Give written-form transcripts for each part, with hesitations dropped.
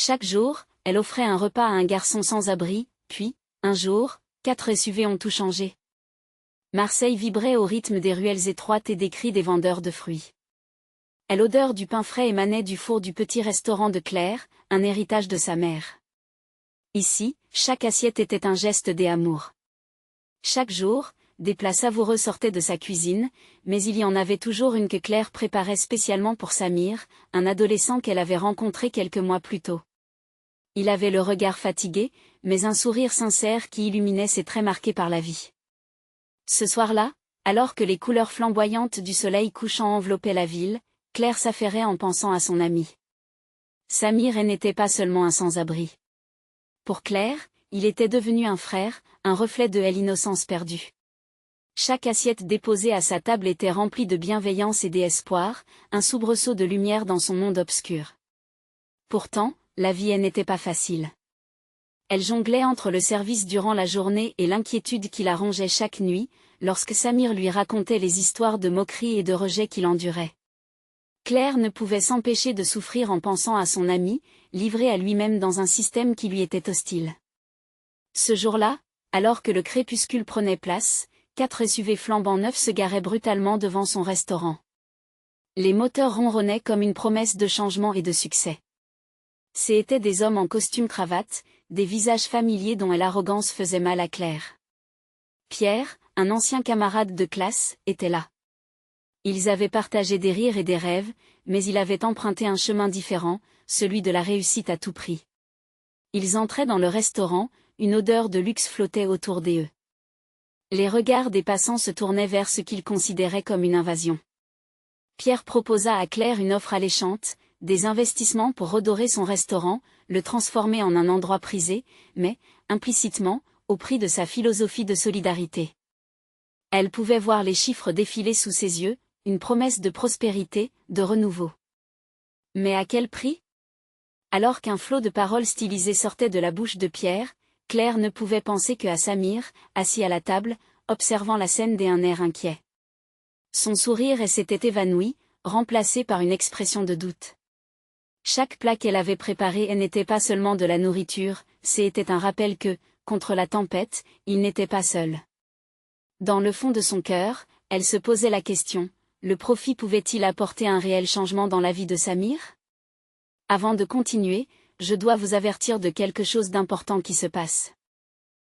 Chaque jour, elle offrait un repas à un garçon sans abri, puis, un jour, 4 SUV ont tout changé. Marseille vibrait au rythme des ruelles étroites et des cris des vendeurs de fruits. Et l'odeur du pain frais émanait du four du petit restaurant de Claire, un héritage de sa mère. Ici, chaque assiette était un geste d'amour. Chaque jour, des plats savoureux sortaient de sa cuisine, mais il y en avait toujours une que Claire préparait spécialement pour Samir, un adolescent qu'elle avait rencontré quelques mois plus tôt. Il avait le regard fatigué, mais un sourire sincère qui illuminait ses traits marqués par la vie. Ce soir-là, alors que les couleurs flamboyantes du soleil couchant enveloppaient la ville, Claire s'affairait en pensant à son ami. Samir n'était pas seulement un sans-abri. Pour Claire, il était devenu un frère, un reflet de l'innocence perdue. Chaque assiette déposée à sa table était remplie de bienveillance et d'espoir, un soubresaut de lumière dans son monde obscur. Pourtant, la vie n'était pas facile. Elle jonglait entre le service durant la journée et l'inquiétude qui la rongeait chaque nuit, lorsque Samir lui racontait les histoires de moquerie et de rejet qu'il endurait. Claire ne pouvait s'empêcher de souffrir en pensant à son ami, livré à lui-même dans un système qui lui était hostile. Ce jour-là, alors que le crépuscule prenait place, 4 SUV flambant neufs se garaient brutalement devant son restaurant. Les moteurs ronronnaient comme une promesse de changement et de succès. C'étaient des hommes en costume-cravate, des visages familiers dont l'arrogance faisait mal à Claire. Pierre, un ancien camarade de classe, était là. Ils avaient partagé des rires et des rêves, mais il avait emprunté un chemin différent, celui de la réussite à tout prix. Ils entraient dans le restaurant, une odeur de luxe flottait autour d'eux. Les regards des passants se tournaient vers ce qu'ils considéraient comme une invasion. Pierre proposa à Claire une offre alléchante, des investissements pour redorer son restaurant, le transformer en un endroit prisé, mais, implicitement, au prix de sa philosophie de solidarité. Elle pouvait voir les chiffres défiler sous ses yeux, une promesse de prospérité, de renouveau. Mais à quel prix? Alors qu'un flot de paroles stylisées sortait de la bouche de Pierre, Claire ne pouvait penser qu'à Samir, assis à la table, observant la scène d'un air inquiet. Son sourire s'était évanoui, remplacé par une expression de doute. Chaque plat qu'elle avait préparé n'était pas seulement de la nourriture, c'était un rappel que, contre la tempête, il n'était pas seul. Dans le fond de son cœur, elle se posait la question, le profit pouvait-il apporter un réel changement dans la vie de Samir? Avant de continuer, je dois vous avertir de quelque chose d'important qui se passe.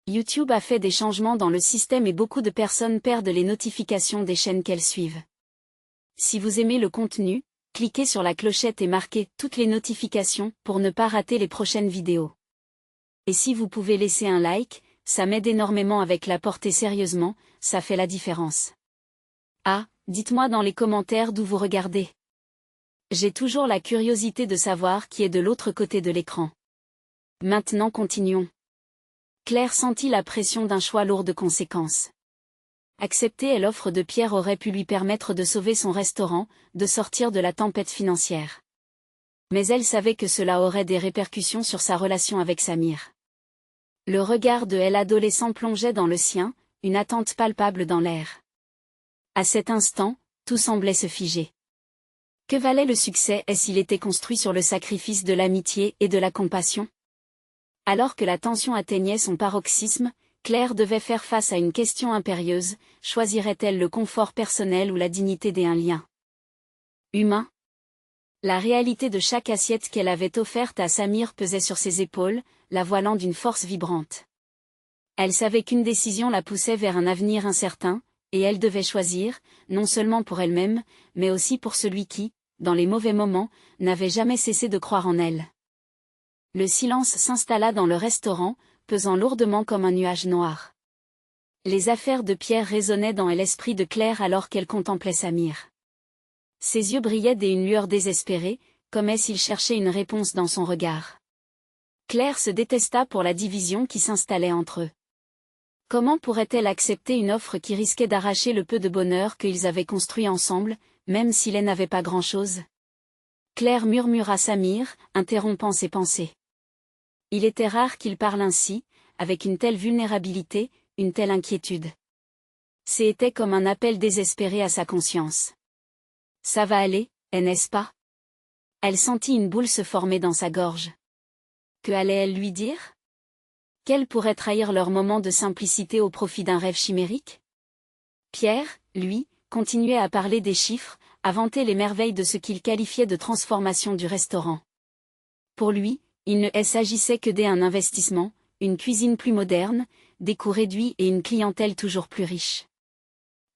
YouTube a fait des changements dans le système et beaucoup de personnes perdent les notifications des chaînes qu'elles suivent. Si vous aimez le contenu, cliquez sur la clochette et marquez toutes les notifications pour ne pas rater les prochaines vidéos. Et si vous pouvez laisser un like, ça m'aide énormément avec la portée sérieusement, ça fait la différence. Ah, dites-moi dans les commentaires d'où vous regardez. J'ai toujours la curiosité de savoir qui est de l'autre côté de l'écran. Maintenant continuons. Claire sentit la pression d'un choix lourd de conséquences. Accepter l'offre de Pierre aurait pu lui permettre de sauver son restaurant, de sortir de la tempête financière. Mais elle savait que cela aurait des répercussions sur sa relation avec Samir. Le regard de l'adolescent plongeait dans le sien, une attente palpable dans l'air. À cet instant, tout semblait se figer. Que valait le succès s'il était construit sur le sacrifice de l'amitié et de la compassion? Alors que la tension atteignait son paroxysme, Claire devait faire face à une question impérieuse, choisirait-elle le confort personnel ou la dignité d'un lien humain? La réalité de chaque assiette qu'elle avait offerte à Samir pesait sur ses épaules, la voilant d'une force vibrante. Elle savait qu'une décision la poussait vers un avenir incertain, et elle devait choisir, non seulement pour elle-même, mais aussi pour celui qui, dans les mauvais moments, n'avait jamais cessé de croire en elle. Le silence s'installa dans le restaurant, pesant lourdement comme un nuage noir. Les affaires de Pierre résonnaient dans l'esprit de Claire alors qu'elle contemplait Samir. Ses yeux brillaient d'une lueur désespérée, comme s'il cherchait une réponse dans son regard. Claire se détesta pour la division qui s'installait entre eux. Comment pourrait-elle accepter une offre qui risquait d'arracher le peu de bonheur qu'ils avaient construit ensemble, même s'il n'avait pas grand-chose? Claire murmura Samir, interrompant ses pensées. Il était rare qu'il parle ainsi, avec une telle vulnérabilité, une telle inquiétude. C'était comme un appel désespéré à sa conscience. Ça va aller, n'est-ce pas? Elle sentit une boule se former dans sa gorge. Que allait-elle lui dire? Qu'elle pourrait trahir leur moment de simplicité au profit d'un rêve chimérique? Pierre, lui, continuait à parler des chiffres, à vanter les merveilles de ce qu'il qualifiait de transformation du restaurant. Pour lui, il ne s'agissait que d'un investissement, une cuisine plus moderne, des coûts réduits et une clientèle toujours plus riche.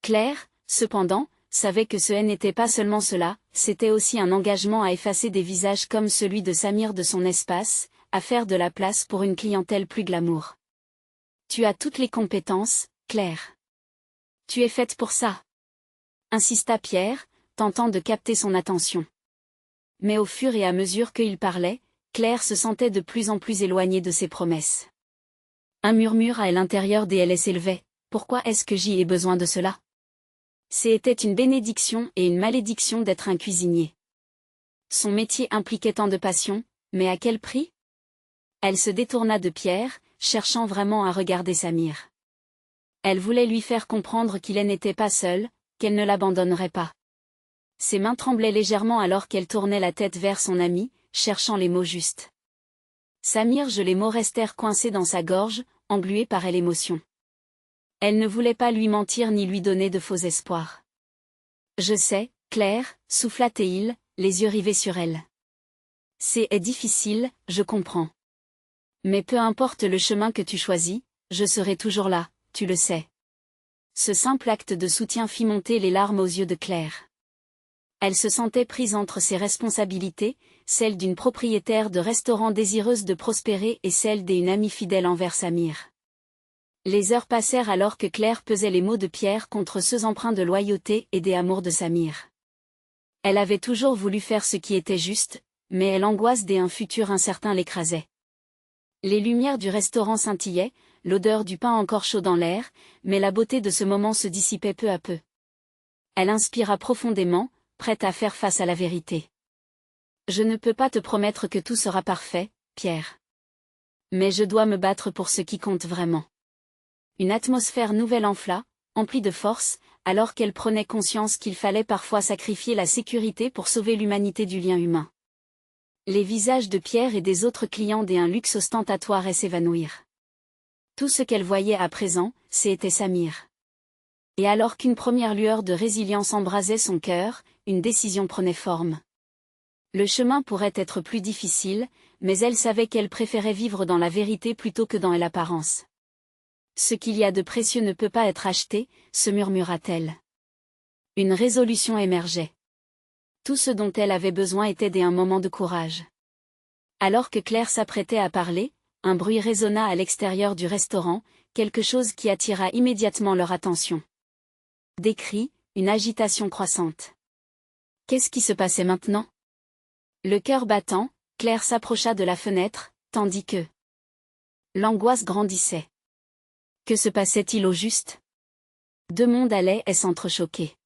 Claire, cependant, savait que ce n'était pas seulement cela, c'était aussi un engagement à effacer des visages comme celui de Samir de son espace, à faire de la place pour une clientèle plus glamour. Tu as toutes les compétences, Claire. Tu es faite pour ça. Insista Pierre, tentant de capter son attention. Mais au fur et à mesure qu'il parlait, Claire se sentait de plus en plus éloignée de ses promesses. Un murmure à l'intérieur d'elle s'élevait. Pourquoi est-ce que j'y ai besoin de cela? C'était une bénédiction et une malédiction d'être un cuisinier. Son métier impliquait tant de passion, mais à quel prix? Elle se détourna de Pierre, cherchant vraiment à regarder Samir. Elle voulait lui faire comprendre qu'il n'était pas seul, qu'elle ne l'abandonnerait pas. Ses mains tremblaient légèrement alors qu'elle tournait la tête vers son ami, cherchant les mots justes. Samir, les mots restèrent coincés dans sa gorge, englués par l'émotion. Elle ne voulait pas lui mentir ni lui donner de faux espoirs. Je sais, Claire, souffla-t-il, les yeux rivés sur elle. C'est difficile, je comprends. Mais peu importe le chemin que tu choisis, je serai toujours là, tu le sais. Ce simple acte de soutien fit monter les larmes aux yeux de Claire. Elle se sentait prise entre ses responsabilités, celle d'une propriétaire de restaurant désireuse de prospérer et celle d'une amie fidèle envers Samir. Les heures passèrent alors que Claire pesait les mots de Pierre contre ceux empreints de loyauté et d'amour de Samir. Elle avait toujours voulu faire ce qui était juste, mais l'angoisse d'un futur incertain l'écrasait. Les lumières du restaurant scintillaient, l'odeur du pain encore chaud dans l'air, mais la beauté de ce moment se dissipait peu à peu. Elle inspira profondément, prête à faire face à la vérité. Je ne peux pas te promettre que tout sera parfait, Pierre. Mais je dois me battre pour ce qui compte vraiment. Une atmosphère nouvelle enfla, emplie de force, alors qu'elle prenait conscience qu'il fallait parfois sacrifier la sécurité pour sauver l'humanité du lien humain. Les visages de Pierre et des autres clients d'un luxe ostentatoire s'évanouirent. Tout ce qu'elle voyait à présent, c'était Samir. Et alors qu'une première lueur de résilience embrasait son cœur, une décision prenait forme. Le chemin pourrait être plus difficile, mais elle savait qu'elle préférait vivre dans la vérité plutôt que dans l'apparence. Ce qu'il y a de précieux ne peut pas être acheté, se murmura-t-elle. Une résolution émergeait. Tout ce dont elle avait besoin était d'un moment de courage. Alors que Claire s'apprêtait à parler, un bruit résonna à l'extérieur du restaurant, quelque chose qui attira immédiatement leur attention. Des cris, une agitation croissante. Qu'est-ce qui se passait maintenant? Le cœur battant, Claire s'approcha de la fenêtre, tandis que l'angoisse grandissait. Que se passait-il au juste? Deux mondes allaient s'entrechoquer.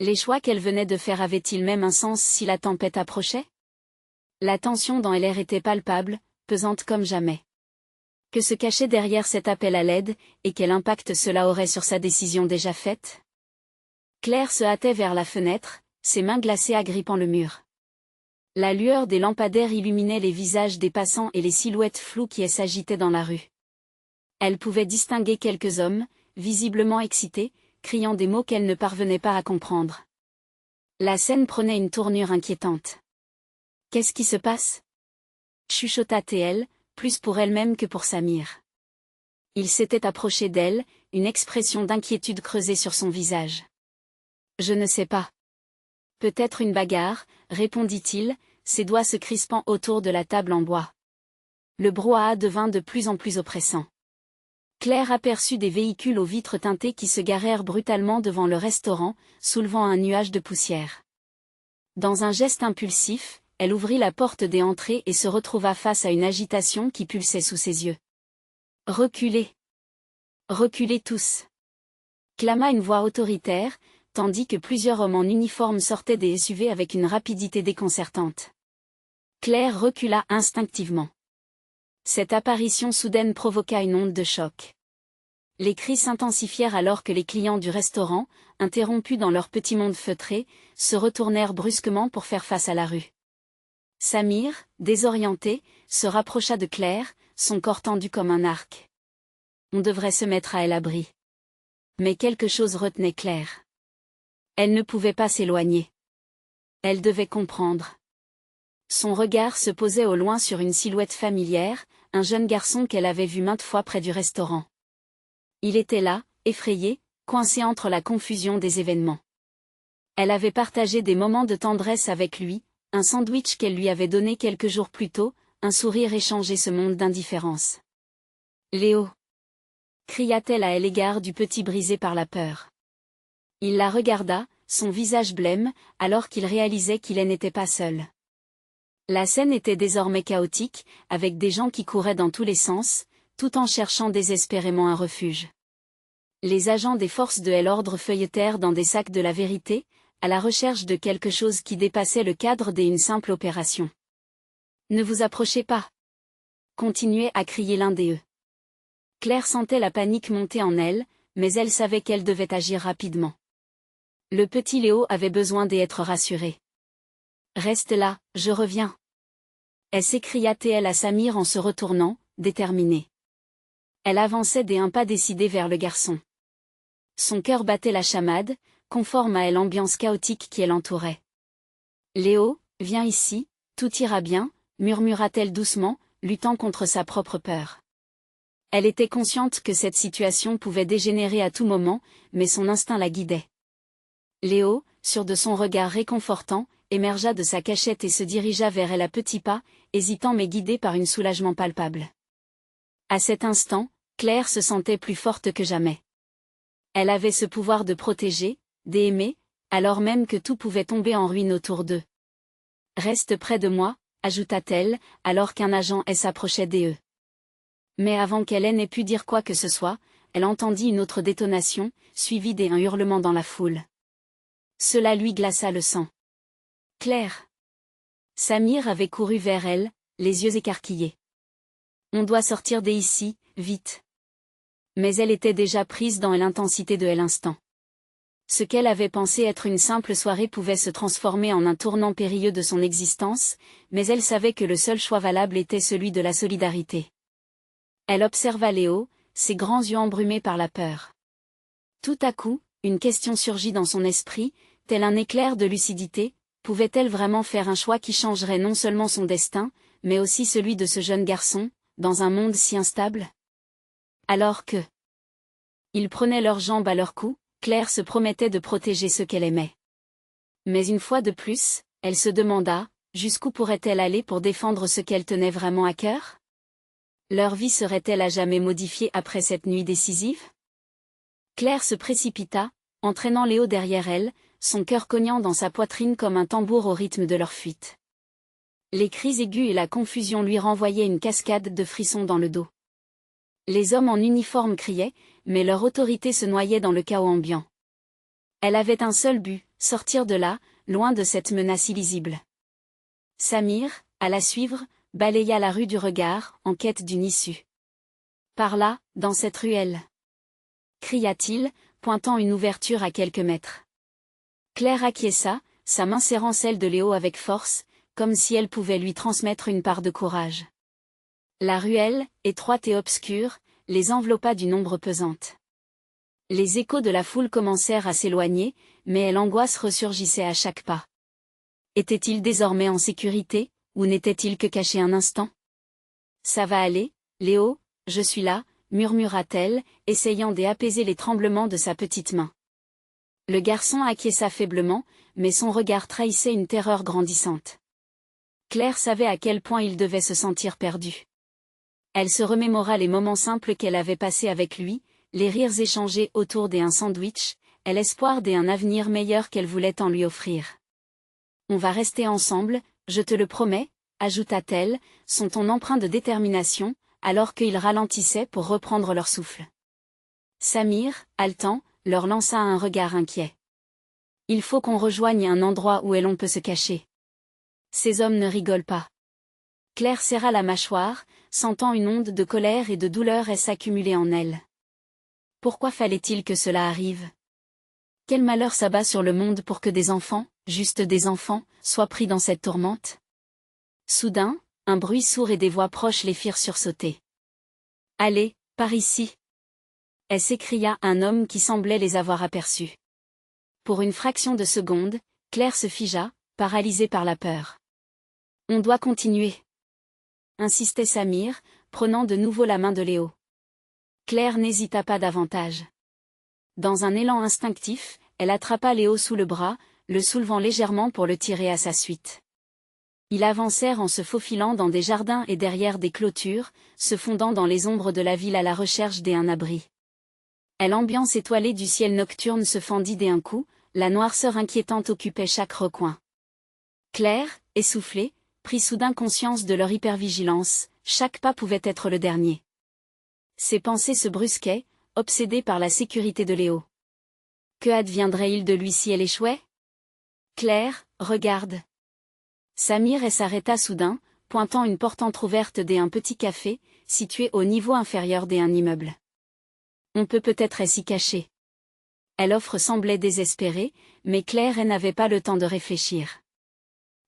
Les choix qu'elle venait de faire avaient-ils même un sens si la tempête approchait? La tension dans l'air était palpable, pesante comme jamais. Que se cachait derrière cet appel à l'aide, et quel impact cela aurait sur sa décision déjà faite? Claire se hâtait vers la fenêtre, ses mains glacées agrippant le mur. La lueur des lampadaires illuminait les visages des passants et les silhouettes floues qui s'agitaient dans la rue. Elle pouvait distinguer quelques hommes, visiblement excités, criant des mots qu'elle ne parvenait pas à comprendre. La scène prenait une tournure inquiétante. Qu'est-ce qui se passe? Chuchota-t-elle, plus pour elle-même que pour Samir. Il s'était approché d'elle, une expression d'inquiétude creusée sur son visage. Je ne sais pas. Peut-être une bagarre, répondit-il, ses doigts se crispant autour de la table en bois. Le brouhaha devint de plus en plus oppressant. Claire aperçut des véhicules aux vitres teintées qui se garèrent brutalement devant le restaurant, soulevant un nuage de poussière. Dans un geste impulsif, elle ouvrit la porte des entrées et se retrouva face à une agitation qui pulsait sous ses yeux. « Reculez! Reculez tous !» clama une voix autoritaire, tandis que plusieurs hommes en uniforme sortaient des SUV avec une rapidité déconcertante. Claire recula instinctivement. Cette apparition soudaine provoqua une onde de choc. Les cris s'intensifièrent alors que les clients du restaurant, interrompus dans leur petit monde feutré, se retournèrent brusquement pour faire face à la rue. Samir, désorienté, se rapprocha de Claire, son corps tendu comme un arc. On devrait se mettre à l'abri. Mais quelque chose retenait Claire. Elle ne pouvait pas s'éloigner. Elle devait comprendre. Son regard se posait au loin sur une silhouette familière, un jeune garçon qu'elle avait vu maintes fois près du restaurant. Il était là, effrayé, coincé entre la confusion des événements. Elle avait partagé des moments de tendresse avec lui, un sandwich qu'elle lui avait donné quelques jours plus tôt, un sourire échangé ce monde d'indifférence. Léo! Cria-t-elle à l'égard du petit brisé par la peur. Il la regarda, son visage blême, alors qu'il réalisait qu'il n'était pas seul. La scène était désormais chaotique, avec des gens qui couraient dans tous les sens, tout en cherchant désespérément un refuge. Les agents des forces de l'ordre feuilletèrent dans des sacs de la vérité, à la recherche de quelque chose qui dépassait le cadre d'une simple opération. « Ne vous approchez pas !» continuait à crier l'un d'eux. Claire sentait la panique monter en elle, mais elle savait qu'elle devait agir rapidement. Le petit Léo avait besoin d'être rassuré. « Reste là, je reviens !» Elle s'écria-t-elle à Samir en se retournant, déterminée. Elle avançait d'un pas décidé vers le garçon. Son cœur battait la chamade, conforme à l'ambiance chaotique qui l'entourait. « Léo, viens ici, tout ira bien », murmura-t-elle doucement, luttant contre sa propre peur. Elle était consciente que cette situation pouvait dégénérer à tout moment, mais son instinct la guidait. Léo, sûr de son regard réconfortant, émergea de sa cachette et se dirigea vers elle à petits pas, hésitant mais guidé par un soulagement palpable. À cet instant, Claire se sentait plus forte que jamais. Elle avait ce pouvoir de protéger, d'aimer, alors même que tout pouvait tomber en ruine autour d'eux. « Reste près de moi », ajouta-t-elle, alors qu'un agent s'approchait d'eux. Mais avant qu'elle n'ait pu dire quoi que ce soit, elle entendit une autre détonation, suivie d'un hurlement dans la foule. Cela lui glaça le sang. « Claire !» Samir avait couru vers elle, les yeux écarquillés. « On doit sortir d'ici, vite !» Mais elle était déjà prise dans l'intensité de l'instant. Ce qu'elle avait pensé être une simple soirée pouvait se transformer en un tournant périlleux de son existence, mais elle savait que le seul choix valable était celui de la solidarité. Elle observa Léo, ses grands yeux embrumés par la peur. Tout à coup, une question surgit dans son esprit, tel un éclair de lucidité, pouvait-elle vraiment faire un choix qui changerait non seulement son destin, mais aussi celui de ce jeune garçon, dans un monde si instable? Alors que ils prenaient leurs jambes à leur cou, Claire se promettait de protéger ceux qu'elle aimait. Mais une fois de plus, elle se demanda, jusqu'où pourrait-elle aller pour défendre ce qu'elle tenait vraiment à cœur? Leur vie serait-elle à jamais modifiée après cette nuit décisive? Claire se précipita, entraînant Léo derrière elle, son cœur cognant dans sa poitrine comme un tambour au rythme de leur fuite. Les cris aigus et la confusion lui renvoyaient une cascade de frissons dans le dos. Les hommes en uniforme criaient, mais leur autorité se noyait dans le chaos ambiant. Elle avait un seul but, sortir de là, loin de cette menace illisible. Samir, à la suivre, balaya la rue du regard, en quête d'une issue. « Par là, dans cette ruelle !» cria-t-il, pointant une ouverture à quelques mètres. Claire acquiesça, sa main serrant celle de Léo avec force, comme si elle pouvait lui transmettre une part de courage. La ruelle, étroite et obscure, les enveloppa d'une ombre pesante. Les échos de la foule commencèrent à s'éloigner, mais l'angoisse ressurgissait à chaque pas. Était-il désormais en sécurité, ou n'était-il que caché un instant? « Ça va aller, Léo, je suis là », murmura-t-elle, essayant d'apaiser les tremblements de sa petite main. Le garçon acquiesça faiblement, mais son regard trahissait une terreur grandissante. Claire savait à quel point il devait se sentir perdu. Elle se remémora les moments simples qu'elle avait passés avec lui, les rires échangés autour d'un sandwich, et l'espoir d'un avenir meilleur qu'elle voulait tant lui offrir. « On va rester ensemble, je te le promets », ajouta-t-elle, son ton empreint de détermination, alors qu'ils ralentissaient pour reprendre leur souffle. Samir, haletant, leur lança un regard inquiet. « Il faut qu'on rejoigne un endroit où l'on peut se cacher. Ces hommes ne rigolent pas. » Claire serra la mâchoire, sentant une onde de colère et de douleur s'accumuler en elle. Pourquoi fallait-il que cela arrive? Quel malheur s'abat sur le monde pour que des enfants, juste des enfants, soient pris dans cette tourmente? Soudain, un bruit sourd et des voix proches les firent sursauter. « Allez, par ici !» s'écria un homme qui semblait les avoir aperçus. Pour une fraction de seconde, Claire se figea, paralysée par la peur. « On doit continuer !» insistait Samir, prenant de nouveau la main de Léo. Claire n'hésita pas davantage. Dans un élan instinctif, elle attrapa Léo sous le bras, le soulevant légèrement pour le tirer à sa suite. Ils avancèrent en se faufilant dans des jardins et derrière des clôtures, se fondant dans les ombres de la ville à la recherche d'un abri. L'ambiance étoilée du ciel nocturne se fendit d'un coup, la noirceur inquiétante occupait chaque recoin. Claire, essoufflée, prit soudain conscience de leur hypervigilance, chaque pas pouvait être le dernier. Ses pensées se brusquaient, obsédées par la sécurité de Léo. Que adviendrait-il de lui si elle échouait? Claire, regarde. Samir s'arrêta soudain, pointant une porte entr'ouverte d'un petit café, situé au niveau inférieur d'un immeuble. On peut-être s'y cacher. L'offre semblait désespérée, mais Claire n'avait pas le temps de réfléchir.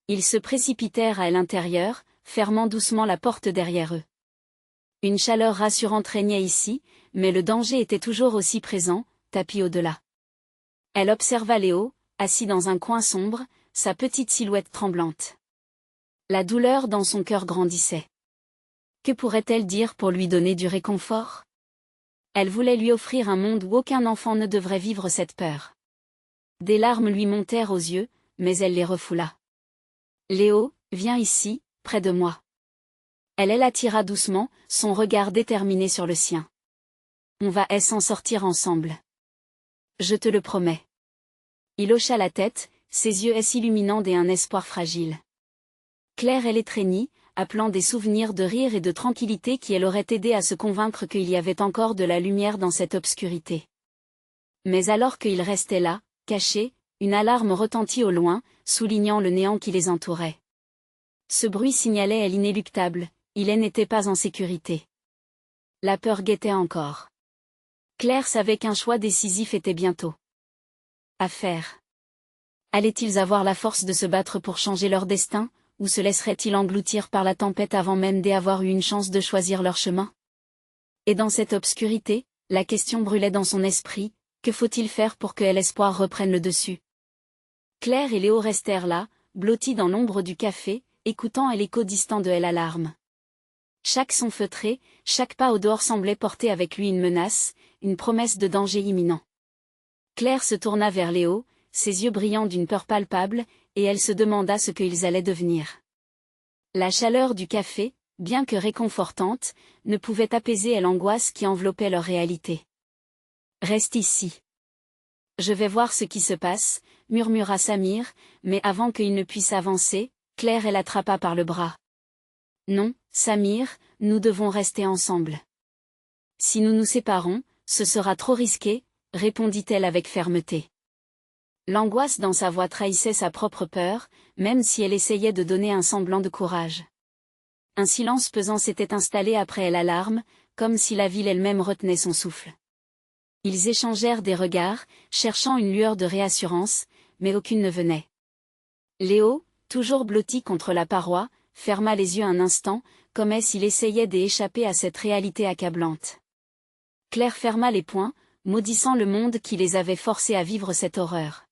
Ils se précipitèrent à l'intérieur, fermant doucement la porte derrière eux. Une chaleur rassurante régnait ici, mais le danger était toujours aussi présent, tapis au-delà. Elle observa Léo, assis dans un coin sombre, sa petite silhouette tremblante. La douleur dans son cœur grandissait. Que pourrait-elle dire pour lui donner du réconfort? Elle voulait lui offrir un monde où aucun enfant ne devrait vivre cette peur. Des larmes lui montèrent aux yeux, mais elle les refoula. « Léo, viens ici, près de moi. » Elle l'attira doucement, son regard déterminé sur le sien. « On va s'en sortir ensemble. Je te le promets. » Il hocha la tête, ses yeux s'illuminant d'un espoir fragile. Claire l'étreignit, appelant des souvenirs de rire et de tranquillité qui l'auraient aidé à se convaincre qu'il y avait encore de la lumière dans cette obscurité. Mais alors qu'il restait là, caché, une alarme retentit au loin, soulignant le néant qui les entourait. Ce bruit signalait l'inéluctable, il n'était pas en sécurité. La peur guettait encore. Claire savait qu'un choix décisif était bientôt à faire. Allaient-ils avoir la force de se battre pour changer leur destin, ou se laisseraient-ils engloutir par la tempête avant même d'avoir eu une chance de choisir leur chemin? Et dans cette obscurité, la question brûlait dans son esprit, que faut-il faire pour que l'espoir reprenne le dessus? Claire et Léo restèrent là, blottis dans l'ombre du café, écoutant l'écho distant de l'alarme. Chaque son feutré, chaque pas au dehors semblait porter avec lui une menace, une promesse de danger imminent. Claire se tourna vers Léo, ses yeux brillants d'une peur palpable, et elle se demanda ce qu'ils allaient devenir. La chaleur du café, bien que réconfortante, ne pouvait apaiser l'angoisse qui enveloppait leur réalité. « Reste ici. Je vais voir ce qui se passe, » murmura Samir, mais avant qu'il ne puisse avancer, Claire l'attrapa par le bras. « Non, Samir, nous devons rester ensemble. Si nous nous séparons, ce sera trop risqué, » répondit-elle avec fermeté. L'angoisse dans sa voix trahissait sa propre peur, même si elle essayait de donner un semblant de courage. Un silence pesant s'était installé après l'alarme, comme si la ville elle-même retenait son souffle. Ils échangèrent des regards, cherchant une lueur de réassurance, mais aucune ne venait. Léo, toujours blotti contre la paroi, ferma les yeux un instant, comme s'il essayait d'échapper à cette réalité accablante. Claire ferma les poings, maudissant le monde qui les avait forcés à vivre cette horreur.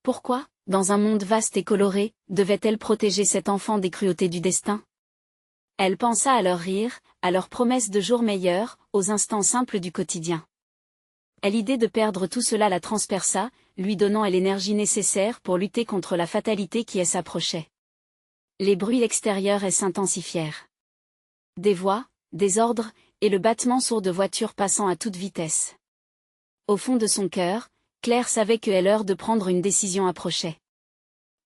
Pourquoi, dans un monde vaste et coloré, devait-elle protéger cet enfant des cruautés du destin? Elle pensa à leur rire, à leurs promesses de jours meilleurs, aux instants simples du quotidien. L'idée de perdre tout cela la transperça, lui donnant l'énergie nécessaire pour lutter contre la fatalité qui s'approchait. Les bruits extérieurs s'intensifièrent. Des voix, des ordres, et le battement sourd de voitures passant à toute vitesse. Au fond de son cœur, Claire savait que l'heure de prendre une décision approchait.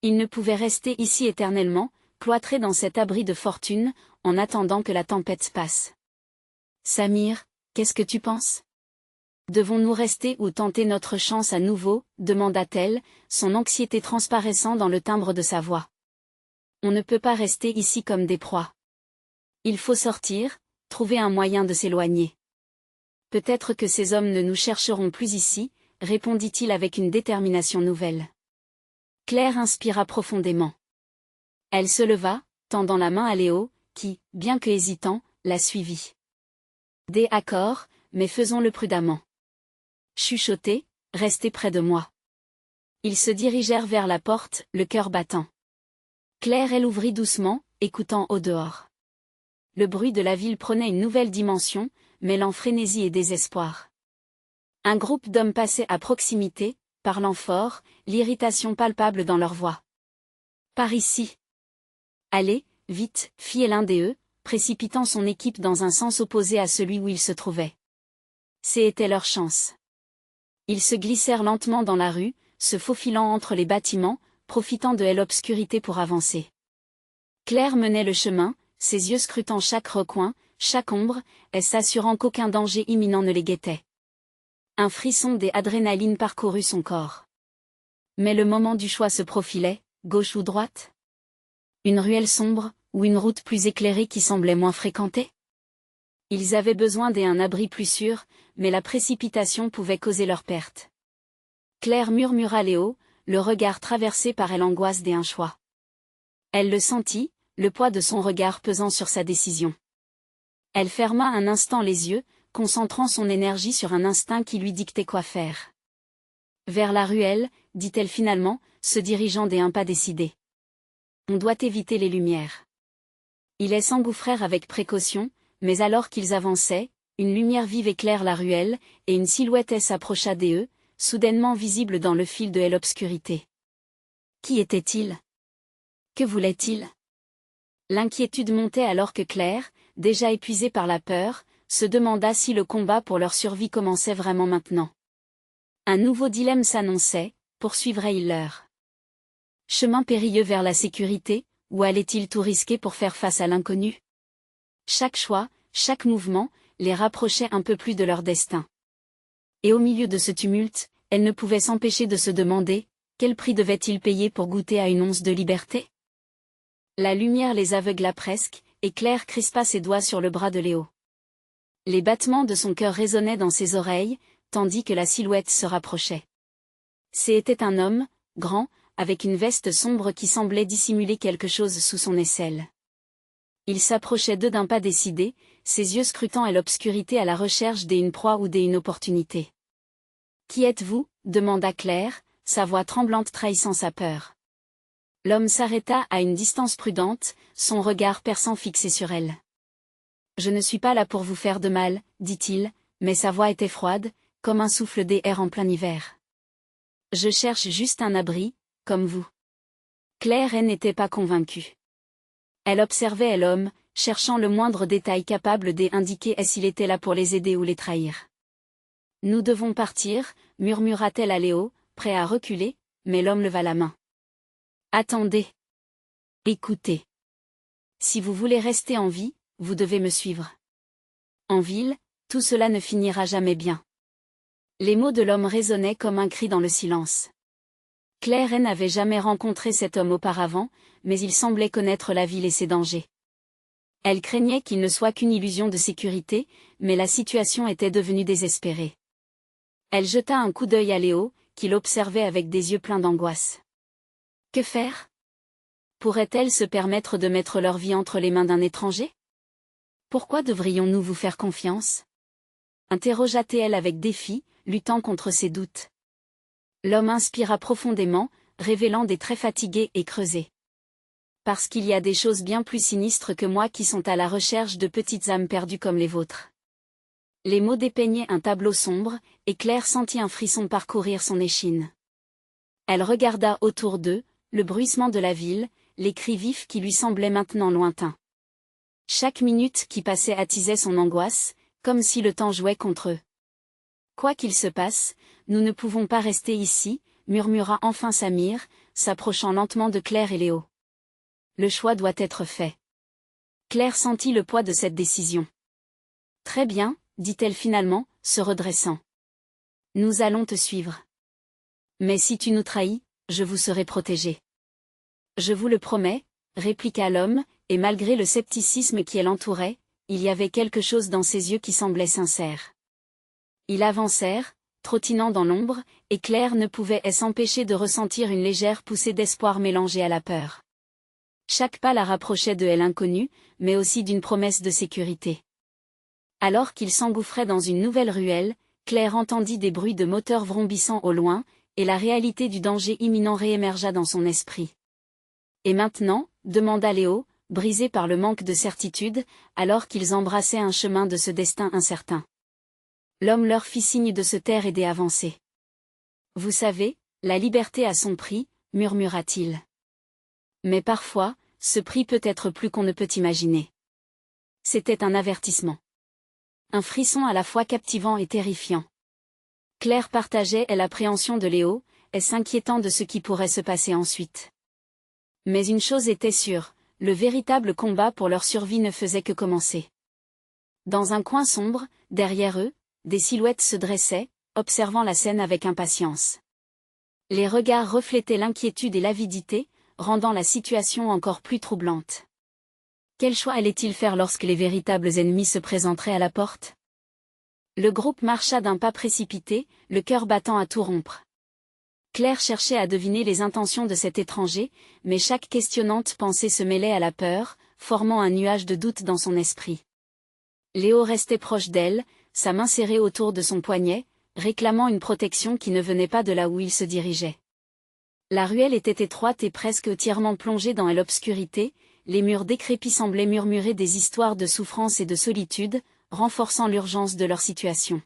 Il ne pouvait rester ici éternellement, cloîtré dans cet abri de fortune, en attendant que la tempête passe. « Samir, qu'est-ce que tu penses? Devons-nous rester ou tenter notre chance à nouveau ?» demanda-t-elle, son anxiété transparaissant dans le timbre de sa voix. « On ne peut pas rester ici comme des proies. Il faut sortir, trouver un moyen de s'éloigner. Peut-être que ces hommes ne nous chercheront plus ici, » répondit-il avec une détermination nouvelle. Claire inspira profondément. Elle se leva, tendant la main à Léo, qui, bien que hésitant, la suivit. D'accord, mais faisons-le prudemment. Chuchoté, restez près de moi. Ils se dirigèrent vers la porte, le cœur battant. Claire elle ouvrit doucement, écoutant au dehors. Le bruit de la ville prenait une nouvelle dimension, mêlant frénésie et désespoir. Un groupe d'hommes passait à proximité, parlant fort, l'irritation palpable dans leur voix. Par ici. Allez, vite, fit l'un d'eux, précipitant son équipe dans un sens opposé à celui où ils se trouvaient. C'était leur chance. Ils se glissèrent lentement dans la rue, se faufilant entre les bâtiments, profitant de l'obscurité pour avancer. Claire menait le chemin, ses yeux scrutant chaque recoin, chaque ombre, et s'assurant qu'aucun danger imminent ne les guettait. Un frisson d'adrénaline parcourut son corps. Mais le moment du choix se profilait, gauche ou droite? Une ruelle sombre, ou une route plus éclairée qui semblait moins fréquentée? Ils avaient besoin d'un abri plus sûr, mais la précipitation pouvait causer leur perte. Claire murmura Léo, le regard traversé par l'angoisse d'un choix. Elle le sentit, le poids de son regard pesant sur sa décision. Elle ferma un instant les yeux, concentrant son énergie sur un instinct qui lui dictait quoi faire. Vers la ruelle, dit-elle finalement, se dirigeant d'un pas décidé. On doit éviter les lumières. Ils s'engouffrèrent avec précaution, mais alors qu'ils avançaient, une lumière vive éclaire la ruelle, et une silhouette s'approcha d'eux, soudainement visible dans le fil de l'obscurité. Qui était-il? Que voulait-il? L'inquiétude montait alors que Claire, déjà épuisée par la peur, se demanda si le combat pour leur survie commençait vraiment maintenant. Un nouveau dilemme s'annonçait, poursuivrait-il leur chemin périlleux vers la sécurité, ou allait-il tout risquer pour faire face à l'inconnu? Chaque choix, chaque mouvement, les rapprochait un peu plus de leur destin. Et au milieu de ce tumulte, elle ne pouvait s'empêcher de se demander, quel prix devait-il payer pour goûter à une once de liberté? La lumière les aveugla presque, et Claire crispa ses doigts sur le bras de Léo. Les battements de son cœur résonnaient dans ses oreilles, tandis que la silhouette se rapprochait. C'était un homme, grand, avec une veste sombre qui semblait dissimuler quelque chose sous son aisselle. Il s'approchait d'eux d'un pas décidé, ses yeux scrutant l'obscurité à la recherche d'une proie ou d'une opportunité. « Qui êtes-vous » demanda Claire, sa voix tremblante trahissant sa peur. L'homme s'arrêta à une distance prudente, son regard perçant fixé sur elle. « Je ne suis pas là pour vous faire de mal, dit-il, mais sa voix était froide, comme un souffle d'air en plein hiver. Je cherche juste un abri, comme vous. » Claire n'était pas convaincue. Elle observait l'homme, cherchant le moindre détail capable d'indiquer s'il était là pour les aider ou les trahir. « Nous devons partir, murmura-t-elle à Léo, prêt à reculer, mais l'homme leva la main. « Attendez. Écoutez. Si vous voulez rester en vie, vous devez me suivre. En ville, tout cela ne finira jamais bien. » Les mots de l'homme résonnaient comme un cri dans le silence. Claire n'avait jamais rencontré cet homme auparavant, mais il semblait connaître la ville et ses dangers. Elle craignait qu'il ne soit qu'une illusion de sécurité, mais la situation était devenue désespérée. Elle jeta un coup d'œil à Léo, qui l'observait avec des yeux pleins d'angoisse. Que faire? Pourrait-elle se permettre de mettre leur vie entre les mains d'un étranger? Pourquoi devrions-nous vous faire confiance? Interrogea-t-elle avec défi, luttant contre ses doutes. L'homme inspira profondément, révélant des traits fatigués et creusés. Parce qu'il y a des choses bien plus sinistres que moi qui sont à la recherche de petites âmes perdues comme les vôtres. Les mots dépeignaient un tableau sombre, et Claire sentit un frisson parcourir son échine. Elle regarda autour d'eux, le bruissement de la ville, les cris vifs qui lui semblaient maintenant lointains. Chaque minute qui passait attisait son angoisse, comme si le temps jouait contre eux. « Quoi qu'il se passe, nous ne pouvons pas rester ici, » murmura enfin Samir, s'approchant lentement de Claire et Léo. « Le choix doit être fait. » Claire sentit le poids de cette décision. « Très bien, » dit-elle finalement, se redressant. « Nous allons te suivre. Mais si tu nous trahis, je vous serai protégée. »« Je vous le promets, » répliqua l'homme, et malgré le scepticisme qui l'entourait, il y avait quelque chose dans ses yeux qui semblait sincère. Ils avancèrent, trottinant dans l'ombre, et Claire ne pouvait s'empêcher de ressentir une légère poussée d'espoir mélangée à la peur. Chaque pas la rapprochait de elle inconnue, mais aussi d'une promesse de sécurité. Alors qu'il s'engouffrait dans une nouvelle ruelle, Claire entendit des bruits de moteurs vrombissant au loin, et la réalité du danger imminent réémergea dans son esprit. Et maintenant, demanda Léo, brisé par le manque de certitude, alors qu'ils embrassaient un chemin de ce destin incertain. L'homme leur fit signe de se taire et d'avancer. Vous savez, la liberté a son prix, murmura-t-il. Mais parfois, ce prix peut être plus qu'on ne peut imaginer. C'était un avertissement. Un frisson à la fois captivant et terrifiant. Claire partageait l'appréhension de Léo, et s'inquiétant de ce qui pourrait se passer ensuite. Mais une chose était sûre, le véritable combat pour leur survie ne faisait que commencer. Dans un coin sombre, derrière eux, des silhouettes se dressaient, observant la scène avec impatience. Les regards reflétaient l'inquiétude et l'avidité, rendant la situation encore plus troublante. Quel choix allait-il faire lorsque les véritables ennemis se présenteraient à la porte? Le groupe marcha d'un pas précipité, le cœur battant à tout rompre. Claire cherchait à deviner les intentions de cet étranger, mais chaque questionnante pensée se mêlait à la peur, formant un nuage de doute dans son esprit. Léo restait proche d'elle, sa main serrée autour de son poignet, réclamant une protection qui ne venait pas de là où il se dirigeait. La ruelle était étroite et presque entièrement plongée dans l'obscurité, les murs décrépits semblaient murmurer des histoires de souffrance et de solitude, renforçant l'urgence de leur situation.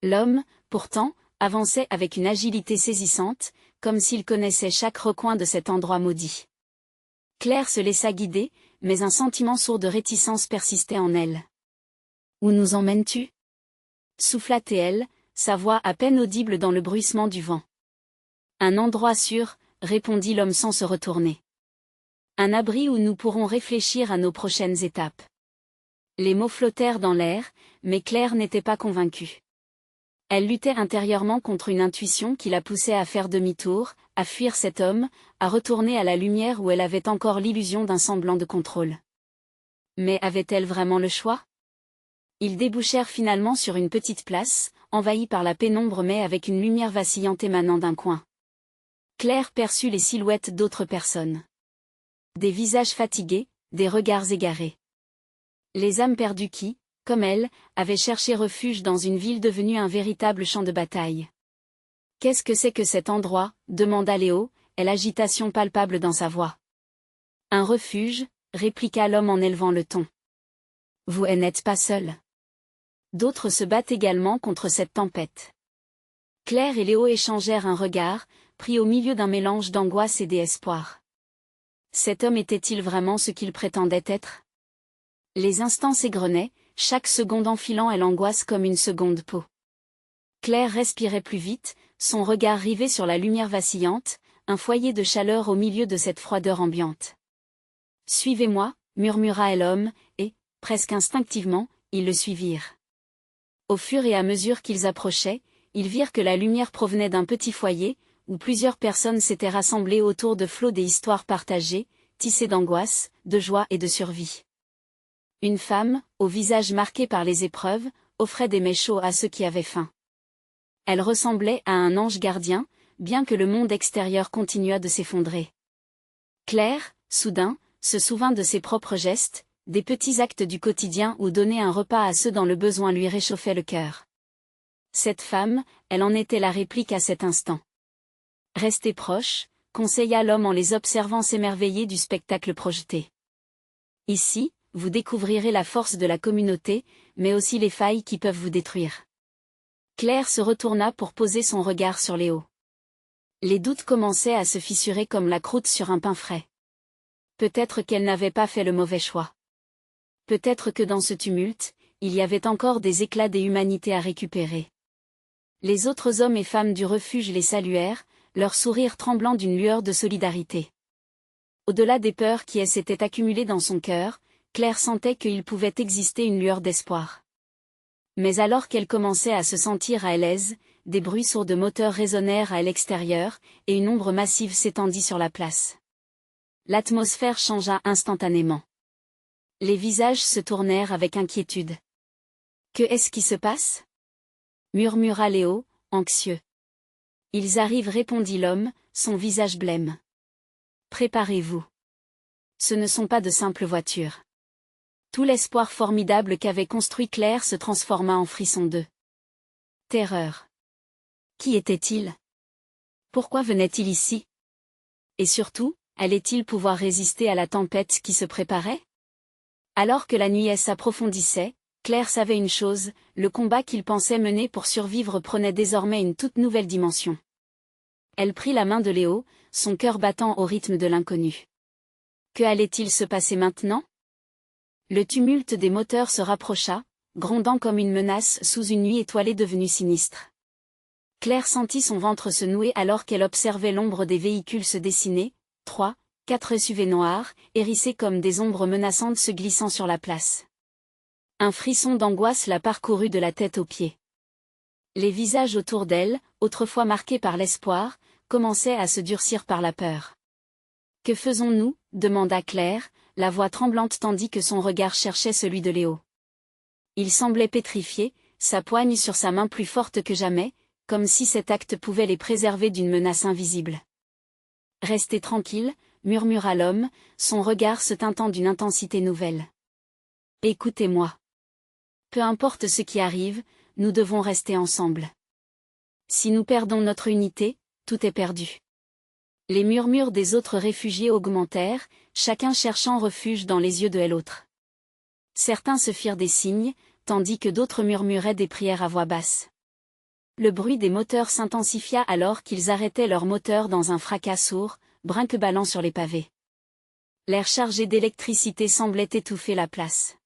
L'homme, pourtant, avançait avec une agilité saisissante, comme s'il connaissait chaque recoin de cet endroit maudit. Claire se laissa guider, mais un sentiment sourd de réticence persistait en elle. « Où nous emmènes-tu » souffla-t-elle, sa voix à peine audible dans le bruissement du vent. « Un endroit sûr, » répondit l'homme sans se retourner. « Un abri où nous pourrons réfléchir à nos prochaines étapes. » Les mots flottèrent dans l'air, mais Claire n'était pas convaincue. Elle luttait intérieurement contre une intuition qui la poussait à faire demi-tour, à fuir cet homme, à retourner à la lumière où elle avait encore l'illusion d'un semblant de contrôle. Mais avait-elle vraiment le choix? Ils débouchèrent finalement sur une petite place, envahie par la pénombre mais avec une lumière vacillante émanant d'un coin. Claire perçut les silhouettes d'autres personnes. Des visages fatigués, des regards égarés. Les âmes perdues qui, comme elle, avaient cherché refuge dans une ville devenue un véritable champ de bataille. « Qu'est-ce que c'est que cet endroit » demanda Léo, et l'agitation palpable dans sa voix. « Un refuge » répliqua l'homme en élevant le ton. « Vous n'êtes pas seul. D'autres se battent également contre cette tempête. » Claire et Léo échangèrent un regard, pris au milieu d'un mélange d'angoisse et d'espoir. Cet homme était-il vraiment ce qu'il prétendait être? Les instants s'égrenaient, chaque seconde enfilant elle l'angoisse comme une seconde peau. Claire respirait plus vite, son regard rivé sur la lumière vacillante, un foyer de chaleur au milieu de cette froideur ambiante. « Suivez-moi » murmura l'homme, et, presque instinctivement, ils le suivirent. Au fur et à mesure qu'ils approchaient, ils virent que la lumière provenait d'un petit foyer, où plusieurs personnes s'étaient rassemblées autour de flots des histoires partagées, tissées d'angoisse, de joie et de survie. Une femme, au visage marqué par les épreuves, offrait des mets chauds à ceux qui avaient faim. Elle ressemblait à un ange gardien, bien que le monde extérieur continuât de s'effondrer. Claire, soudain, se souvint de ses propres gestes, des petits actes du quotidien où donner un repas à ceux dans le besoin lui réchauffait le cœur. Cette femme, elle en était la réplique à cet instant. Restez proche, conseilla l'homme en les observant s'émerveiller du spectacle projeté. Ici, vous découvrirez la force de la communauté, mais aussi les failles qui peuvent vous détruire. Claire se retourna pour poser son regard sur Léo. Les doutes commençaient à se fissurer comme la croûte sur un pain frais. Peut-être qu'elle n'avait pas fait le mauvais choix. Peut-être que dans ce tumulte, il y avait encore des éclats d'humanité à récupérer. Les autres hommes et femmes du refuge les saluèrent, leur sourire tremblant d'une lueur de solidarité. Au-delà des peurs qui s'étaient accumulées dans son cœur, Claire sentait qu'il pouvait exister une lueur d'espoir. Mais alors qu'elle commençait à se sentir à l'aise, des bruits sourds de moteurs résonnèrent à l'extérieur, et une ombre massive s'étendit sur la place. L'atmosphère changea instantanément. Les visages se tournèrent avec inquiétude. « Que est-ce qui se passe » murmura Léo, anxieux. « Ils arrivent, répondit l'homme, son visage blême. Préparez-vous. Ce ne sont pas de simples voitures. Tout l'espoir formidable qu'avait construit Claire se transforma en frisson de terreur. Qui était-il? Pourquoi venait-il ici? Et surtout, allait-il pouvoir résister à la tempête qui se préparait? Alors que la nuit s'approfondissait, Claire savait une chose, le combat qu'il pensait mener pour survivre prenait désormais une toute nouvelle dimension. Elle prit la main de Léo, son cœur battant au rythme de l'inconnu. Que allait-il se passer maintenant? Le tumulte des moteurs se rapprocha, grondant comme une menace sous une nuit étoilée devenue sinistre. Claire sentit son ventre se nouer alors qu'elle observait l'ombre des véhicules se dessiner, 3, 4 SUV noirs, hérissés comme des ombres menaçantes se glissant sur la place. Un frisson d'angoisse la parcourut de la tête aux pieds. Les visages autour d'elle, autrefois marqués par l'espoir, commençaient à se durcir par la peur. « Que faisons-nous » demanda Claire, la voix tremblante tandis que son regard cherchait celui de Léo. Il semblait pétrifié, sa poigne sur sa main plus forte que jamais, comme si cet acte pouvait les préserver d'une menace invisible. « Restez tranquille » murmura l'homme, son regard se teintant d'une intensité nouvelle. « Écoutez-moi. Peu importe ce qui arrive, nous devons rester ensemble. Si nous perdons notre unité, tout est perdu. » Les murmures des autres réfugiés augmentèrent, chacun cherchant refuge dans les yeux de l'autre. Certains se firent des signes, tandis que d'autres murmuraient des prières à voix basse. Le bruit des moteurs s'intensifia alors qu'ils arrêtaient leurs moteurs dans un fracas sourd, brinque-ballant sur les pavés. L'air chargé d'électricité semblait étouffer la place.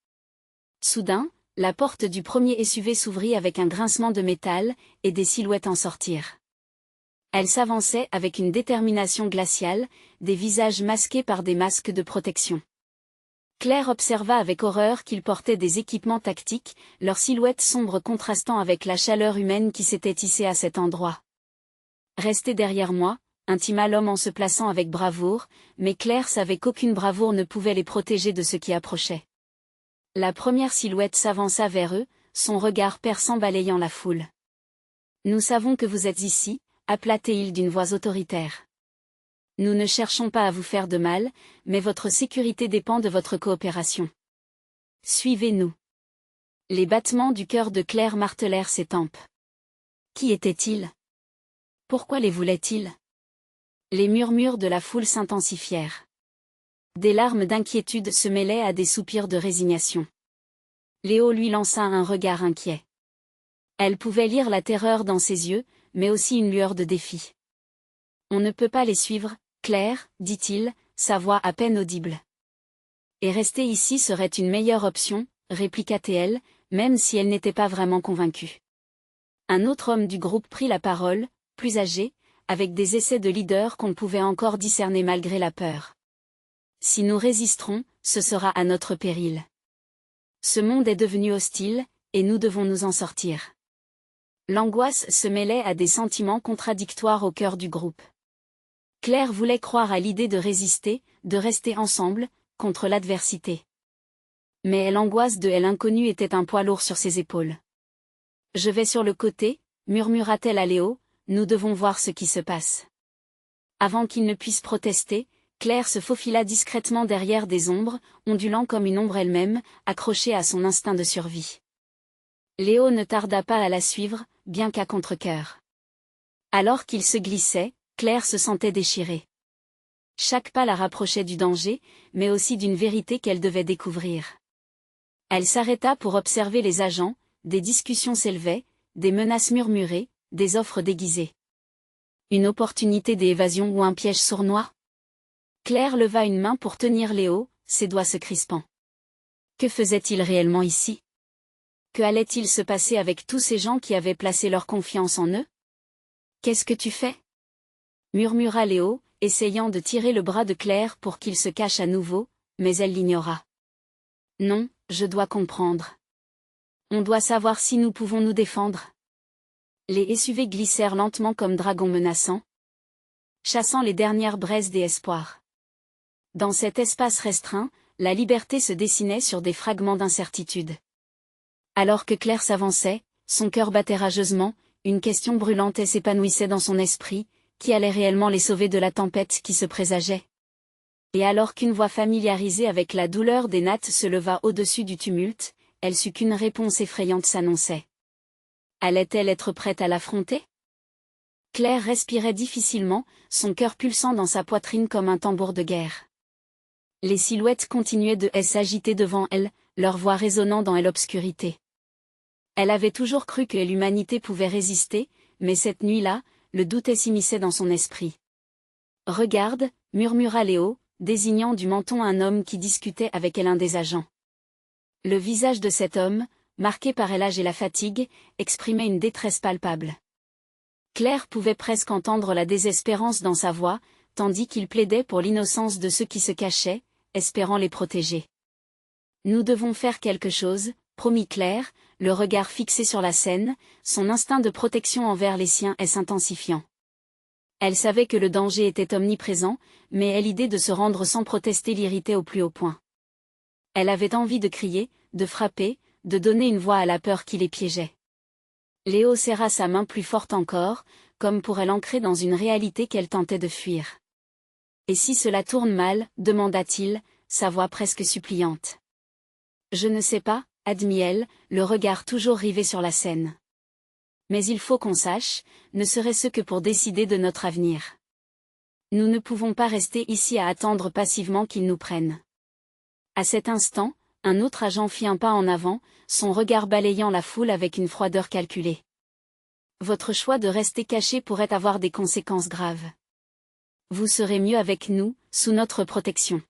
Soudain, la porte du premier SUV s'ouvrit avec un grincement de métal, et des silhouettes en sortirent. Elles s'avançaient avec une détermination glaciale, des visages masqués par des masques de protection. Claire observa avec horreur qu'ils portaient des équipements tactiques, leurs silhouettes sombres contrastant avec la chaleur humaine qui s'était tissée à cet endroit. « Restez derrière moi », intima l'homme en se plaçant avec bravoure, mais Claire savait qu'aucune bravoure ne pouvait les protéger de ce qui approchait. La première silhouette s'avança vers eux, son regard perçant balayant la foule. « Nous savons que vous êtes ici », appela-t-il d'une voix autoritaire. « Nous ne cherchons pas à vous faire de mal, mais votre sécurité dépend de votre coopération. Suivez-nous. » Les battements du cœur de Claire martelèrent ses tempes. Qui était-il? Pourquoi les voulait-il? Les murmures de la foule s'intensifièrent. Des larmes d'inquiétude se mêlaient à des soupirs de résignation. Léo lui lança un regard inquiet. Elle pouvait lire la terreur dans ses yeux, mais aussi une lueur de défi. « On ne peut pas les suivre, Claire, dit-il, sa voix à peine audible. « Et rester ici serait une meilleure option, répliqua-t-elle, même si elle n'était pas vraiment convaincue. Un autre homme du groupe prit la parole, plus âgé, avec des essais de leader qu'on pouvait encore discerner malgré la peur. « Si nous résisterons, ce sera à notre péril. Ce monde est devenu hostile, et nous devons nous en sortir. » L'angoisse se mêlait à des sentiments contradictoires au cœur du groupe. Claire voulait croire à l'idée de résister, de rester ensemble, contre l'adversité. Mais l'angoisse de l'inconnu était un poids lourd sur ses épaules. « Je vais sur le côté », murmura-t-elle à Léo, « nous devons voir ce qui se passe. » Avant qu'il ne puisse protester, Claire se faufila discrètement derrière des ombres, ondulant comme une ombre elle-même, accrochée à son instinct de survie. Léo ne tarda pas à la suivre, bien qu'à contre-cœur. Alors qu'il se glissait, Claire se sentait déchirée. Chaque pas la rapprochait du danger, mais aussi d'une vérité qu'elle devait découvrir. Elle s'arrêta pour observer les agents, des discussions s'élevaient, des menaces murmurées, des offres déguisées. Une opportunité d'évasion ou un piège sournois? Claire leva une main pour tenir Léo, ses doigts se crispant. Que faisait-il réellement ici? Que allait-il se passer avec tous ces gens qui avaient placé leur confiance en eux? « Qu'est-ce que tu fais » murmura Léo, essayant de tirer le bras de Claire pour qu'il se cache à nouveau, mais elle l'ignora. « Non, je dois comprendre. On doit savoir si nous pouvons nous défendre. » Les SUV glissèrent lentement comme dragons menaçants, chassant les dernières braises des espoirs. Dans cet espace restreint, la liberté se dessinait sur des fragments d'incertitude. Alors que Claire s'avançait, son cœur battait rageusement, une question brûlante s'épanouissait dans son esprit, qui allait réellement les sauver de la tempête qui se présageait? Et alors qu'une voix familiarisée avec la douleur des nattes se leva au-dessus du tumulte, elle sut qu'une réponse effrayante s'annonçait. Allait-elle être prête à l'affronter? Claire respirait difficilement, son cœur pulsant dans sa poitrine comme un tambour de guerre. Les silhouettes continuaient de s'agiter devant elle, leur voix résonnant dans l'obscurité. Elle avait toujours cru que l'humanité pouvait résister, mais cette nuit-là, le doute s'immisçait dans son esprit. Regarde, murmura Léo, désignant du menton un homme qui discutait avec l'un des agents. Le visage de cet homme, marqué par l'âge et la fatigue, exprimait une détresse palpable. Claire pouvait presque entendre la désespérance dans sa voix, tandis qu'il plaidait pour l'innocence de ceux qui se cachaient, espérant les protéger. Nous devons faire quelque chose, promit Claire, le regard fixé sur la scène, son instinct de protection envers les siens s'intensifiant. Elle savait que le danger était omniprésent, mais l'idée de se rendre sans protester l'irritait au plus haut point. Elle avait envie de crier, de frapper, de donner une voix à la peur qui les piégeait. Léo serra sa main plus forte encore, comme pour l'ancrer dans une réalité qu'elle tentait de fuir. « Et si cela tourne mal ?» demanda-t-il, sa voix presque suppliante. « Je ne sais pas » admit elle, le regard toujours rivé sur la scène. « Mais il faut qu'on sache, ne serait-ce que pour décider de notre avenir. Nous ne pouvons pas rester ici à attendre passivement qu'ils nous prennent. » À cet instant, un autre agent fit un pas en avant, son regard balayant la foule avec une froideur calculée. « Votre choix de rester caché pourrait avoir des conséquences graves. Vous serez mieux avec nous, sous notre protection. »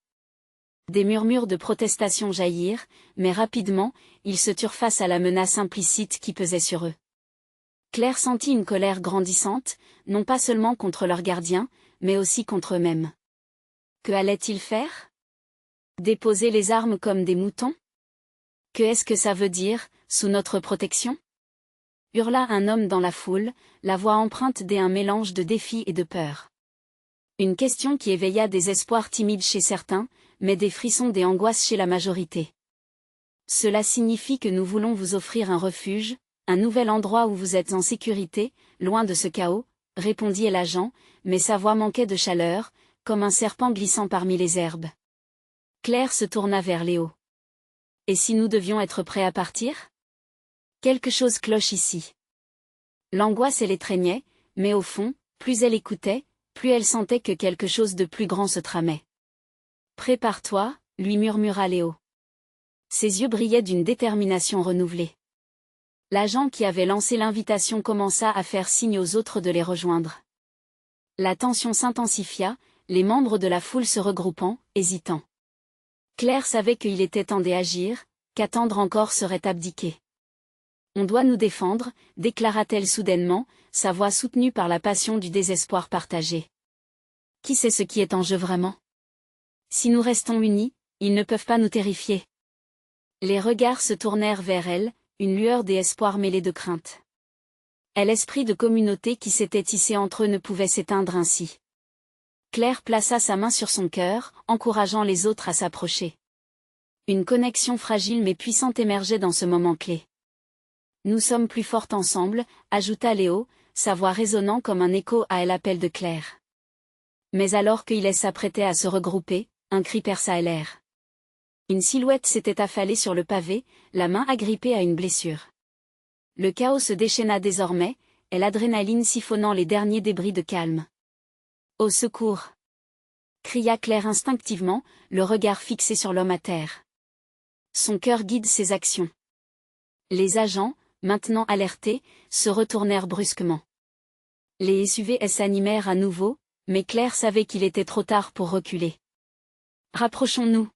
Des murmures de protestation jaillirent, mais rapidement, ils se turent face à la menace implicite qui pesait sur eux. Claire sentit une colère grandissante, non pas seulement contre leurs gardiens, mais aussi contre eux-mêmes. Que allaient-ils faire? Déposer les armes comme des moutons? Que est-ce que ça veut dire, sous notre protection? Hurla un homme dans la foule, la voix empreinte d'un mélange de défi et de peur. Une question qui éveilla des espoirs timides chez certains, mais des frissons et angoisses chez la majorité. Cela signifie que nous voulons vous offrir un refuge, un nouvel endroit où vous êtes en sécurité, loin de ce chaos, répondit l'agent, mais sa voix manquait de chaleur, comme un serpent glissant parmi les herbes. Claire se tourna vers Léo. Et si nous devions être prêts à partir? Quelque chose cloche ici. L'angoisse l'étreignait, mais au fond, plus elle écoutait, plus elle sentait que quelque chose de plus grand se tramait. Prépare-toi, lui murmura Léo. Ses yeux brillaient d'une détermination renouvelée. L'agent qui avait lancé l'invitation commença à faire signe aux autres de les rejoindre. La tension s'intensifia, les membres de la foule se regroupant, hésitant. Claire savait qu'il était temps d'agir, qu'attendre encore serait abdiquer. « On doit nous défendre », déclara-t-elle soudainement, sa voix soutenue par la passion du désespoir partagé. Qui sait ce qui est en jeu vraiment? Si nous restons unis, ils ne peuvent pas nous terrifier. Les regards se tournèrent vers elle, une lueur d'espoir mêlée de crainte. L'esprit de communauté qui s'était tissé entre eux ne pouvait s'éteindre ainsi. Claire plaça sa main sur son cœur, encourageant les autres à s'approcher. Une connexion fragile mais puissante émergeait dans ce moment clé. « Nous sommes plus fortes ensemble », ajouta Léo, sa voix résonnant comme un écho à l'appel de Claire. Mais alors qu'ils s'apprêtaient à se regrouper, un cri perça l'air. Une silhouette s'était affalée sur le pavé, la main agrippée à une blessure. Le chaos se déchaîna désormais, et l'adrénaline siphonnant les derniers débris de calme. « Au secours !» cria Claire instinctivement, le regard fixé sur l'homme à terre. Son cœur guide ses actions. Les agents, maintenant alertés, se retournèrent brusquement. Les SUV s'animèrent à nouveau, mais Claire savait qu'il était trop tard pour reculer. « Rapprochons-nous !»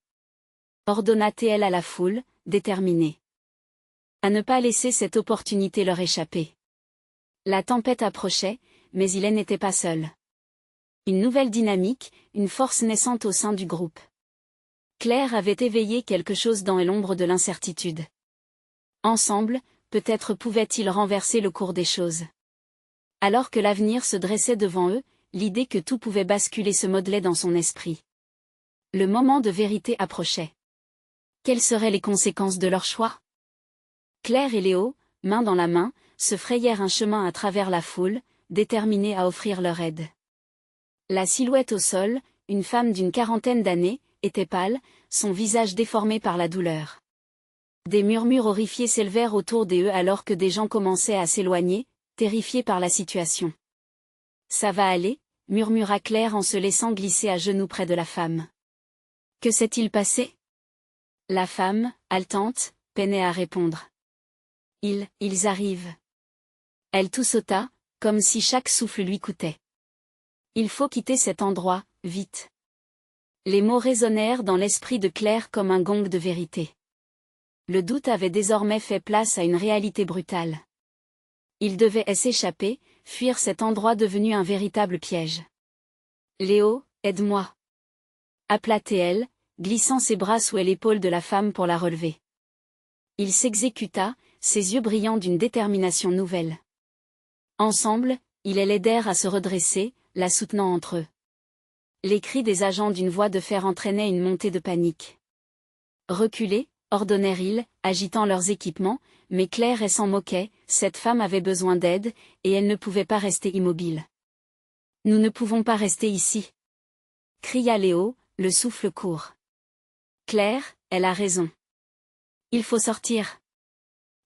ordonna-t-elle à la foule, déterminée à ne pas laisser cette opportunité leur échapper. La tempête approchait, mais il n'était pas seul. Une nouvelle dynamique, une force naissante au sein du groupe. Claire avait éveillé quelque chose dans l'ombre de l'incertitude. Ensemble, peut-être pouvaient-ils renverser le cours des choses. Alors que l'avenir se dressait devant eux, l'idée que tout pouvait basculer se modelait dans son esprit. Le moment de vérité approchait. Quelles seraient les conséquences de leur choix? Claire et Léo, main dans la main, se frayèrent un chemin à travers la foule, déterminés à offrir leur aide. La silhouette au sol, une femme d'une quarantaine d'années, était pâle, son visage déformé par la douleur. Des murmures horrifiés s'élevèrent autour d'eux alors que des gens commençaient à s'éloigner, terrifiés par la situation. « Ça va aller » murmura Claire en se laissant glisser à genoux près de la femme. « Que s'est-il passé » La femme, haletante, peinait à répondre. « Ils arrivent. » Elle toussota, comme si chaque souffle lui coûtait. « Il faut quitter cet endroit, vite. » Les mots résonnèrent dans l'esprit de Claire comme un gong de vérité. Le doute avait désormais fait place à une réalité brutale. Il devait s'échapper, fuir cet endroit devenu un véritable piège. « Léo, aide-moi » appela-t-elle, glissant ses bras sous l'épaule de la femme pour la relever. Il s'exécuta, ses yeux brillant d'une détermination nouvelle. Ensemble, ils l'aidèrent à se redresser, la soutenant entre eux. Les cris des agents d'une voix de fer entraînaient une montée de panique. « Reculez » ordonnèrent-ils, agitant leurs équipements, mais Claire s'en moquait, cette femme avait besoin d'aide, et elle ne pouvait pas rester immobile. « Nous ne pouvons pas rester ici !» cria Léo, le souffle court. « Claire, elle a raison. Il faut sortir. »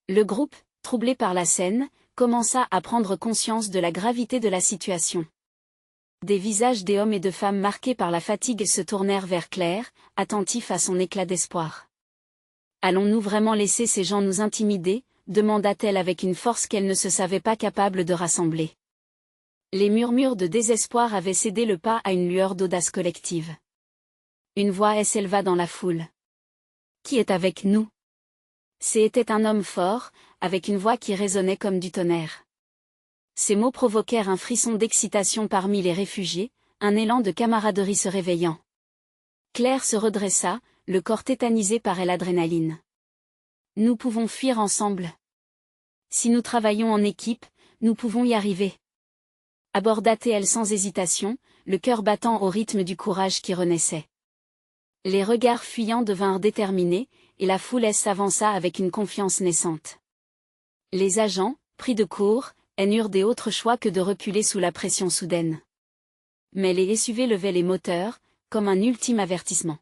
Le groupe, troublé par la scène, commença à prendre conscience de la gravité de la situation. Des visages d'hommes et de femmes marqués par la fatigue se tournèrent vers Claire, attentifs à son éclat d'espoir. « Allons-nous vraiment laisser ces gens nous intimider ?» demanda-t-elle avec une force qu'elle ne se savait pas capable de rassembler. Les murmures de désespoir avaient cédé le pas à une lueur d'audace collective. Une voix s'éleva dans la foule. « Qui est avec nous ?» C'était un homme fort, avec une voix qui résonnait comme du tonnerre. Ces mots provoquèrent un frisson d'excitation parmi les réfugiés, un élan de camaraderie se réveillant. Claire se redressa, le corps tétanisé par l'adrénaline. « Nous pouvons fuir ensemble. Si nous travaillons en équipe, nous pouvons y arriver. » aborda-t-elle sans hésitation, le cœur battant au rythme du courage qui renaissait. Les regards fuyants devinrent déterminés, et la foule s'avança avec une confiance naissante. Les agents, pris de court, n'eurent d'autre choix que de reculer sous la pression soudaine. Mais les SUV levaient les moteurs, comme un ultime avertissement.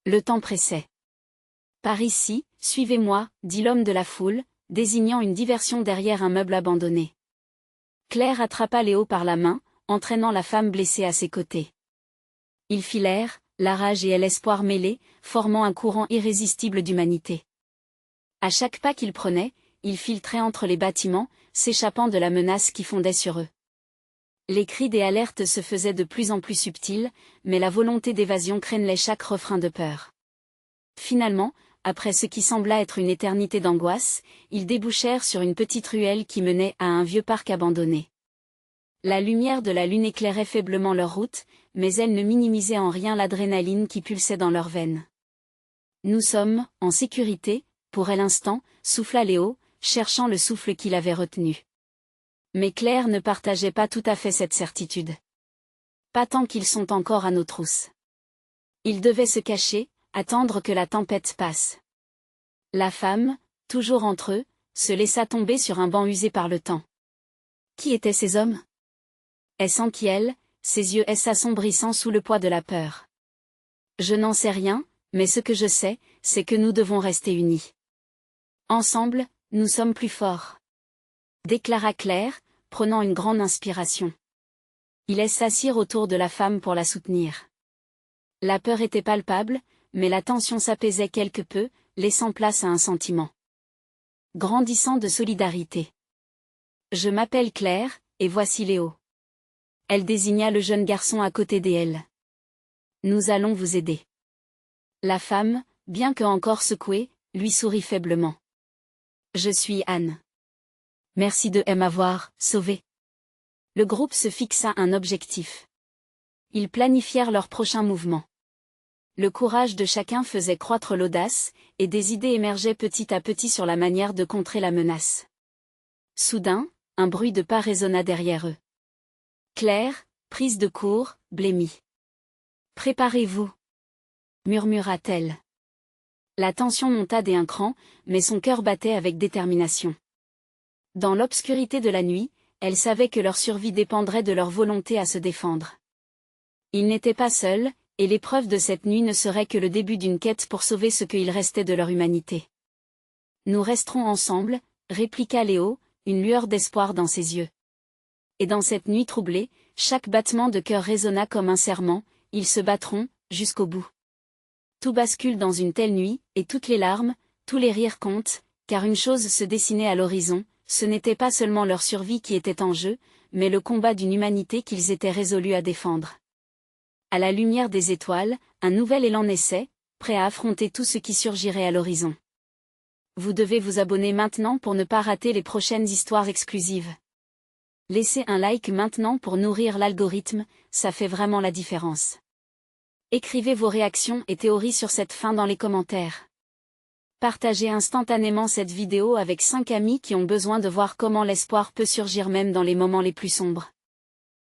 Le temps pressait. « Par ici, suivez-moi » dit l'homme de la foule, désignant une diversion derrière un meuble abandonné. Claire attrapa Léo par la main, entraînant la femme blessée à ses côtés. Ils filèrent, la rage et l'espoir mêlés, formant un courant irrésistible d'humanité. À chaque pas qu'ils prenaient, ils filtraient entre les bâtiments, s'échappant de la menace qui fondait sur eux. Les cris des alertes se faisaient de plus en plus subtils, mais la volonté d'évasion crénelait chaque refrain de peur. Finalement, après ce qui sembla être une éternité d'angoisse, ils débouchèrent sur une petite ruelle qui menait à un vieux parc abandonné. La lumière de la lune éclairait faiblement leur route, mais elle ne minimisait en rien l'adrénaline qui pulsait dans leurs veines. « Nous sommes, en sécurité, pour l'instant » souffla Léo, cherchant le souffle qu'il avait retenu. Mais Claire ne partageait pas tout à fait cette certitude. Pas tant qu'ils sont encore à nos trousses. Ils devaient se cacher, attendre que la tempête passe. La femme, toujours entre eux, se laissa tomber sur un banc usé par le temps. Qui étaient ces hommes? Est-ce Anquiel, ses yeux s'assombrissant sous le poids de la peur. Je n'en sais rien, mais ce que je sais, c'est que nous devons rester unis. Ensemble, nous sommes plus forts. Déclara Claire, prenant une grande inspiration. Ils s'assirent autour de la femme pour la soutenir. La peur était palpable, mais la tension s'apaisait quelque peu, laissant place à un sentiment grandissant de solidarité. Je m'appelle Claire, et voici Léo. Elle désigna le jeune garçon à côté d'elle. Nous allons vous aider. La femme, bien que encore secouée, lui sourit faiblement. Je suis Anne. Merci de m'avoir sauvé. Le groupe se fixa un objectif. Ils planifièrent leur prochain mouvement. Le courage de chacun faisait croître l'audace, et des idées émergeaient petit à petit sur la manière de contrer la menace. Soudain, un bruit de pas résonna derrière eux. Claire, prise de court, blêmit. « Préparez-vous » murmura-t-elle. La tension monta d'un cran, mais son cœur battait avec détermination. Dans l'obscurité de la nuit, elle savait que leur survie dépendrait de leur volonté à se défendre. Ils n'étaient pas seuls, et l'épreuve de cette nuit ne serait que le début d'une quête pour sauver ce qu'il restait de leur humanité. Nous resterons ensemble, répliqua Léo, une lueur d'espoir dans ses yeux. Et dans cette nuit troublée, chaque battement de cœur résonna comme un serment, ils se battront, jusqu'au bout. Tout bascule dans une telle nuit, et toutes les larmes, tous les rires comptent, car une chose se dessinait à l'horizon, ce n'était pas seulement leur survie qui était en jeu, mais le combat d'une humanité qu'ils étaient résolus à défendre. À la lumière des étoiles, un nouvel élan naissait, prêt à affronter tout ce qui surgirait à l'horizon. Vous devez vous abonner maintenant pour ne pas rater les prochaines histoires exclusives. Laissez un like maintenant pour nourrir l'algorithme, ça fait vraiment la différence. Écrivez vos réactions et théories sur cette fin dans les commentaires. Partagez instantanément cette vidéo avec 5 amis qui ont besoin de voir comment l'espoir peut surgir même dans les moments les plus sombres.